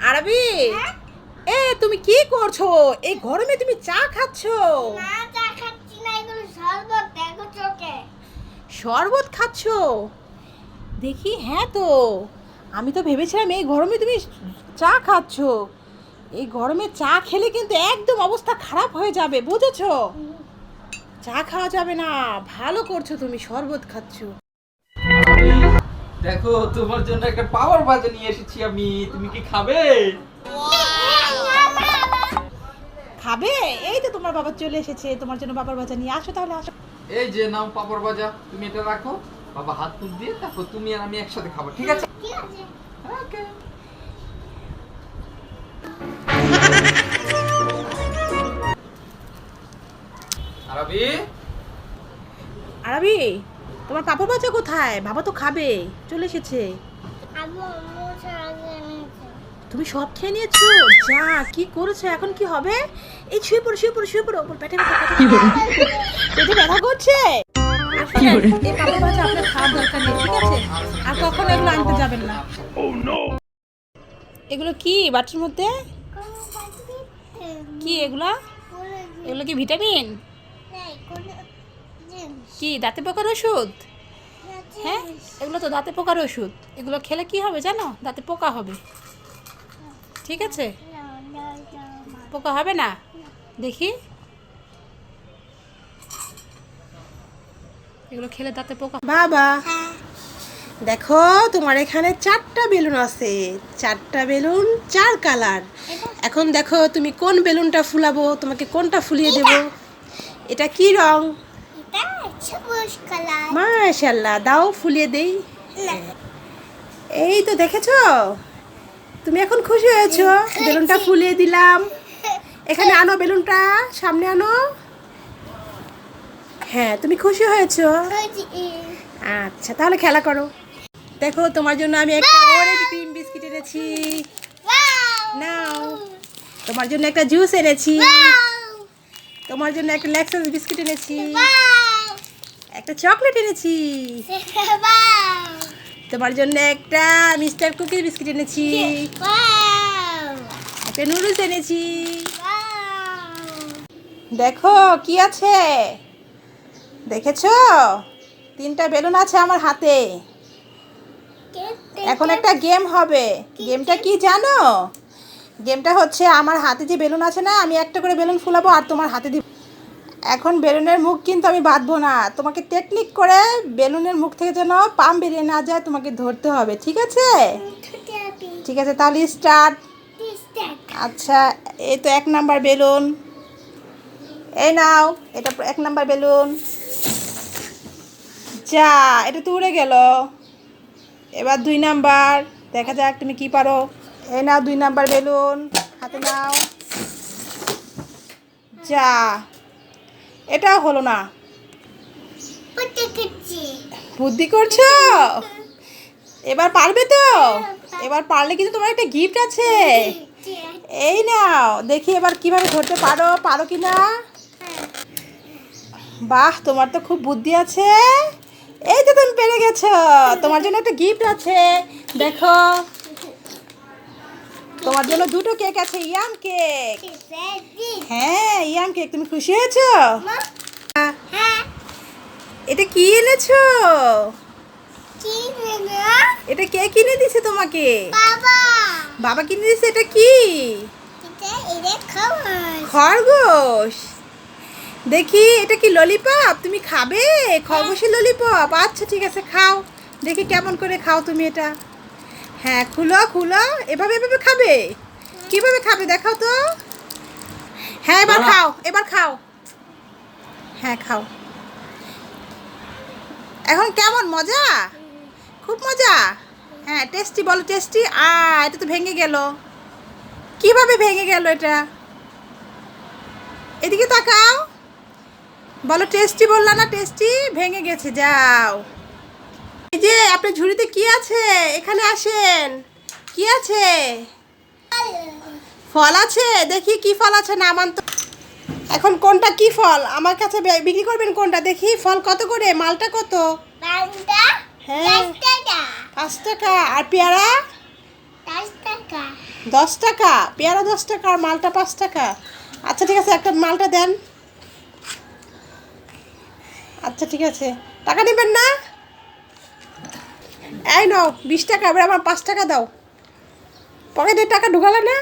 আরবি, এ তুমি কি করছো? এই গরমে তুমি চা খাচ্ছো? না, চা খাচ্ছি না, এগুলো শরবত, দেখো চোখে। শরবত খাচ্ছো? দেখি, হ্যাঁ তো আমি তো ভেবেছিলাম এই গরমে তুমি চা খাচ্ছো। এই গরমে চা খেলে কিন্তু একদম অবস্থা খারাপ হয়ে যাবে, বুঝেছো? চা খাওয়া যাবে না। ভালো করছো, তুমি শরবত খাচ্ছো। দেখো তোমার জন্য একটা পাওয়ার ভাজা নিয়ে এসেছি আমি, তুমি কি খাবে? খাবে? এই তো তোমার বাবা চলে এসেছে, তোমার জন্য বাবার ভাজা নিয়ে আসো, তাহলে আসো। এই যে নাও পাপড় ভাজা, তুমি এটা রাখো, বাবা হাত মুখ দিয়ে তারপর তুমি আর আমি একসাথে খাবো, ঠিক আছে? ঠিক আছে। ওকে। আরবি, আরবি, তোমার পাপড় ভাজা কোথায়? বাবা তো খাবে, চলে এসেছে। আম্মু আগে এনেছে। তুমি সব খেয়ে নিয়েছো? যা, কি করেছো? এখন কি হবে? এই শুয়ে পড়ো, শুয়ে পড়ো, শুয়ে পড়ো। ওপর পেটে ব্যথা, পেটে ব্যথা করছে। আর শোনেন, এই পাপড় ভাজা আপনার খাওয়ার দরকার নেই, ঠিক আছে? আর কখনো এগুলো আনতে যাবেন না। এগুলো কি বাটির মধ্যে? কি এগুলো? এগুলো কি ভিটামিন? কি দাঁতে পোকার ওষুধ? হ্যাঁ, এগুলো তো দাঁতে পোকার ওষুধ। এগুলো খেলে কি হবে জানো? দাঁতে পোকা হবে, ঠিক আছে? পোকা হবে না, দেখি। এগুলো খেলে দাঁতে পোকা। বাবা, দেখো তোমার এখানে 4টা বেলুন আছে। 4টা বেলুন, 4 কালার। এখন দেখো তুমি কোন বেলুনটা ফুলাবো, তোমাকে কোনটা ফুলিয়ে দেব। এটা কি রং? এটা সবুজ কালার। মাশাআল্লাহ, দাও ফুলিয়ে দেই। এই তো দেখেছো, তুমি এখন খুশি হয়েছো? বেলুনটা ফুলিয়ে দিলাম। এখানে আনো বেলুনটা, সামনে আনো। হ্যাঁ, তুমি খুশি হয়েছো? আচ্ছা, তাহলে খেলা করো। দেখো তোমার জন্য আমি একটা অরেঞ্জ ক্রিম বিস্কিট এনেছি। নাও, তোমার জন্য একটা জুস এনেছি। তোমার জন্য একটা ল্যাকসাস বিস্কিট এনেছি। একটা চকলেট এনেছি। তোমার জন্য একটা মিস্টার কুকি বিস্কিট এনেছি। একটা নুডলস এনেছি। দেখো কি আছে, দেখেছো? 3টা বেলুন আছে আমার হাতে। এখন একটা গেম হবে। গেমটা কি জানো? গেমটা হচ্ছে, আমার হাতে যে বেলুন আছে না, আমি একটা করে বেলুন ফুলাবো আর তোমার হাতে দিব। এখন বেলুনের মুখ কিন্তু আমি বাঁধবো না, তোমাকে টেকনিক করে বেলুনের মুখ থেকে যেন পাম বেরিয়ে না যায় তোমাকে ধরতে হবে, ঠিক আছে? ঠিক আছে, তাহলে স্টার্ট। আচ্ছা, এই তো 1 নাম্বার বেলুন। এই নাও, এটা 1 নাম্বার বেলুন। যা, এটা তো উড়ে গেল। এবার 2 নাম্বার, দেখা যাক তুমি কি পারো। এই নাও 2 নাম্বার বেলুন, হাতে নাও। যা, এটাও হলো না। বুদ্ধি করছো? এবার পারবে তো? এবার পারলে কিন্তু তোমার একটা গিফট আছে। এই নাও, দেখি এবার কিভাবে ধরতে পারো, পারো কি না। বাহ, তোমার তো খুব বুদ্ধি আছে। এই তো তুমি পেরে গেছো। তোমার জন্য একটা গিফট আছে, দেখো। তোমার জন্য 2টো কেক আছে, ইয়াম কেক। হ্যাঁ, ইয়াম কেক। তুমি খুশি হয়েছো? এটা কি এনেছো? এটা কে কিনে দিছে তোমাকে? বাবা কিনে দিছে। এটা কি? খরগোশ। দেখি, এটা কি ললিপপ? তুমি খাবে খরগোশের ললিপপ? আচ্ছা ঠিক আছে, খাও। দেখি কেমন করে খাও তুমি এটা। হ্যাঁ, খুলো খুলো। এভাবে এভাবে খাবে? কিভাবে খাবে দেখাও তো। হ্যাঁ, এবার খাও, এবার খাও। হ্যাঁ, খাও। এখন কেমন মজা? খুব মজা। হ্যাঁ, টেস্টি বলো, টেস্টি। এটা তো ভেঙে গেল। কিভাবে ভেঙে গেল এটা? এদিকে তাকাও, বলো টেস্টি, বললা না টেস্টি? ভেঙে গেছে, যাও। এই যে আপনার ঝুড়িতে কি আছে? এখানে আসেন। কি আছে? ফল আছে। দেখি কি ফল আছে, নামান তো। এখন কোনটা কি ফল আমার কাছে বিক্রি করবেন? কোনটা দেখি? ফল কত করে? মালটা কত? হ্যাঁ, 5 টাকা। আর পেয়ারা? 10 টাকা, পেয়ারা 10 টাকা আর মালটা 5 টাকা। আচ্ছা ঠিক আছে, একটা মালটা দেন। আচ্ছা ঠিক আছে, টাকা নেবেন না? এই নাও 20 টাকা, এবার আমার 5 টাকা দাও। পকেটে টাকা ঢুকালে না?